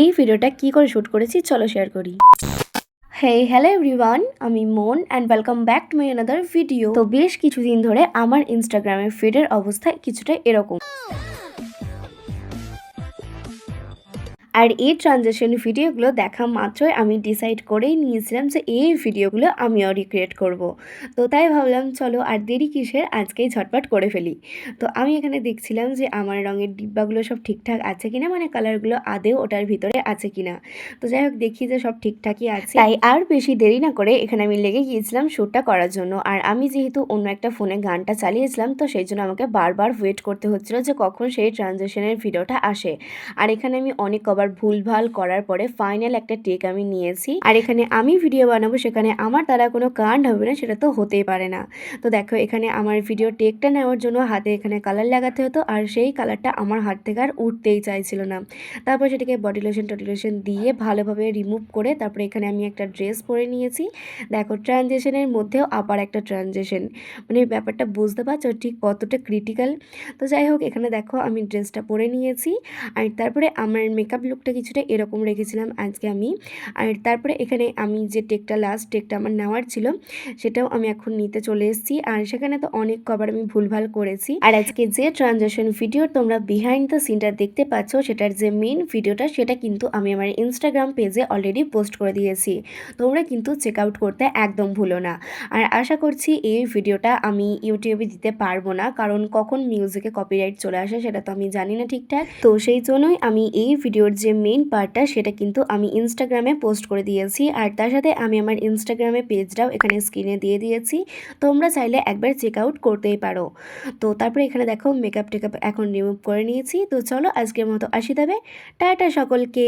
এই ভিডিওটা কি করে শ্যুট করেছি চলো শেয়ার করি। হ্যালো এভরিওয়ান, আমি মন and welcome back to my another video. তো বেশ কিছুদিন ধরে আমার ইনস্টাগ্রামের ফিডের অবস্থা কিছুটা এরকম। আর এই ট্রানজেকশন ভিডিওগুলো দেখা মাত্রই আমি ডিসাইড করেই নিয়েছিলাম যে এই ভিডিওগুলো আমিও রিক্রিয়েট করব। তো তাই ভাবলাম চলো আর দেরি কিসের, আজকেই ঝটপট করে ফেলি। তো আমি এখানে দেখছিলাম যে আমার রঙের ডিব্বাগুলো সব ঠিকঠাক আছে কিনা, মানে কালারগুলো আদেও ওটার ভিতরে আছে কিনা। তো যাই হোক, দেখি যে সব ঠিকঠাকই আছে। তাই আর বেশি দেরি না করে এখানে আমি লেগে গিয়েছিলাম শ্যুটটা করার জন্য। আর আমি যেহেতু অন্য একটা ফোনে গানটা চালিয়েছিলাম, তো সেই জন্য আমাকে বারবার ওয়েট করতে হচ্ছিল যে কখন সেই ট্রানজেকশনের ভিডিওটা আসে। আর এখানে আমি অনেক কবার ভুলভাল করার পরে ফাইনাল একটা টেক আমি নিয়েছি। আর এখানে আমি ভিডিও বানাবো, সেখানে আমার দ্বারা কোনো কান্ড হবে না, সেটা তো হতেই পারে না। তো দেখো, এখানে আমার ভিডিও টেকটা নেওয়ার জন্য হাতে এখানে কালার লাগাতে হতো, আর সেই কালারটা আমার হাত থেকে আর উঠতেই চাইছিল না। তারপর সেটাকে বডি লোশন দিয়ে ভালোভাবে রিমুভ করে তারপরে এখানে আমি একটা ড্রেস পরে নিয়েছি। দেখো, ট্রানজেকশনের মধ্যেও আবার একটা ট্রানজেকশন, মানে ব্যাপারটা বুঝতে পারছো ঠিক কতটা ক্রিটিক্যাল। তো যাই হোক, এখানে দেখো আমি ড্রেসটা পরে নিয়েছি। আর তারপরে আমার মেকআপ লুকটা কিছুটা এরকম রেখেছিলাম আজকে আমি। আর তারপরে এখানে আমি যে লাস্ট টেকটা আমার নেওয়ার ছিল, সেটাও আমি এখন নিতে চলে এসেছি। আর সেখানে তো অনেক কবার আমি ভুলভাল করেছি। আর আজকে যে ট্রানজেকশন ভিডিও তোমরা বিহাইন্ড দ্য সিনটা দেখতে পাচ্ছ, সেটার যে মেন ভিডিওটা সেটা কিন্তু আমি আমার ইনস্টাগ্রাম পেজে অলরেডি পোস্ট করে দিয়েছি। তোমরা কিন্তু চেক আউট করতে একদম ভুলো না। আর আশা করছি এই ভিডিওটা আমি ইউটিউবে দিতে পারবো না, কারণ কখন মিউজিকে কপিরাইট চলে আসে সেটা তো আমি জানি না ঠিকঠাক। তো সেই জন্যই আমি এই ভিডিওর যে মেইন পার্টটা সেটা কিন্তু আমি ইনস্টাগ্রামে পোস্ট করে দিয়েছি। আর তার সাথে আমি আমার ইনস্টাগ্রামে পেজটাও এখানে স্ক্রিনে দিয়ে দিয়েছি। তোমরা চাইলে একবার চেক আউট করতেই পারো। তো তারপরে এখানে দেখো মেকআপ টেকআপ এখন রিমুভ করে নিয়েছি। তো চলো আজকের মতো আসি তবে, টাটা সকলকে।